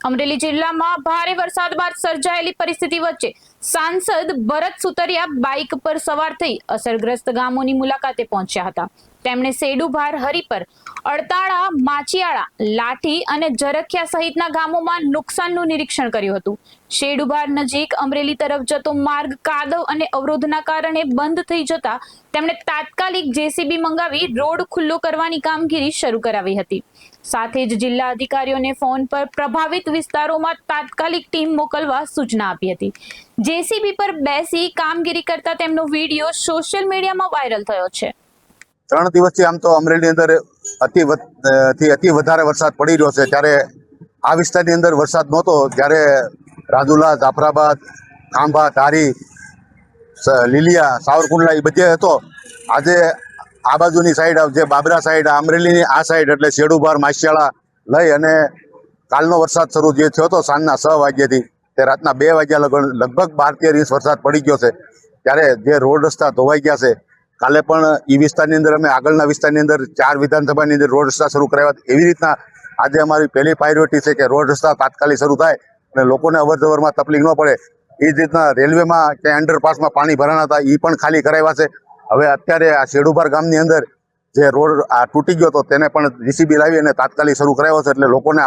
અમરેલી જિલ્લામાં ભારે વરસાદ બાદ સર્જાયેલી પરિસ્થિતિ વચ્ચે સાંસદ ભરત સુતરિયા બાઇક પર સવાર થઈ અસરગ્રસ્ત ગામોની મુલાકાતે પહોંચ્યા હતા। તેમણે સેડુભાર, હરિપર, અડતાળા, માચિયાળા, લાઠી અને જરખિયા સહિતના ગામોમાં નુકસાનનું નિરીક્ષણ કર્યું હતું। શેડુભાર નજીક અમરેલી તરફ જતો માર્ગ કાદવ અને અવરોધના કારણે બંધ થઈ જતા તેમણે તાત્કાલિક જેસીબી મંગાવી રોડ ખુલ્લો કરવાની કામગીરી શરૂ કરાવી હતી। સાથે જ જિલ્લા અધિકારીઓને ફોન પર પ્રભાવિત વિસ્તારોમાં તાત્કાલિક ટીમ મોકલવા સૂચના આપી હતી। જેસીબી પર બેસી કામગીરી કરતા તેમનો વિડીયો સોશિયલ મીડિયામાં વાયરલ થયો છે। 3 દિવસથી આમ તો અમરેલી અંદર અતિ વધારે વરસાદ પડી રહ્યો છે, ત્યારે આ વિસ્તારની અંદર વરસાદ નહોતો, ત્યારે રાજુલા, જાફરાબાદ, ખાંભા, ધારી, લીલિયા, સાવરકુંડલા એ બધે હતો। આજે આ બાજુની સાઈડ જે બાબરા સાઈડ, અમરેલીની આ સાઈડ એટલે શેડુભાર, માસિયાળા લઈ અને કાલનો વરસાદ શરૂ જે થયો હતો સાંજના 6 વાગ્યાથી તે રાતના 2 વાગ્યા લગભગ 12-13 ઇંચ વરસાદ પડી ગયો છે। ત્યારે જે રોડ રસ્તા ધોવાઈ ગયા છે। કાલે પણ એ વિસ્તારની અંદર અમે આગળના વિસ્તારની અંદર 4 વિધાનસભાની અંદર રોડ રસ્તા શરૂ કરાવ્યા। એવી રીતના આજે અમારી પહેલી પ્રાયોરિટી છે કે રોડ રસ્તા તાત્કાલિક શરૂ થાય અને લોકોને અવરજવરમાં તકલીફ ન પડે। એ જ રીતના રેલવેમાં કે અંડરપાસમાં પાણી ભરાણા હતા એ પણ ખાલી કરાવ્યા છે। હવે અત્યારે આ શેડુભાર ગામની અંદર જે રોડ આ તૂટી ગયો હતો તેને પણ જીસીબી લાવી અને તાત્કાલિક શરૂ કરાવ્યો છે, એટલે લોકોને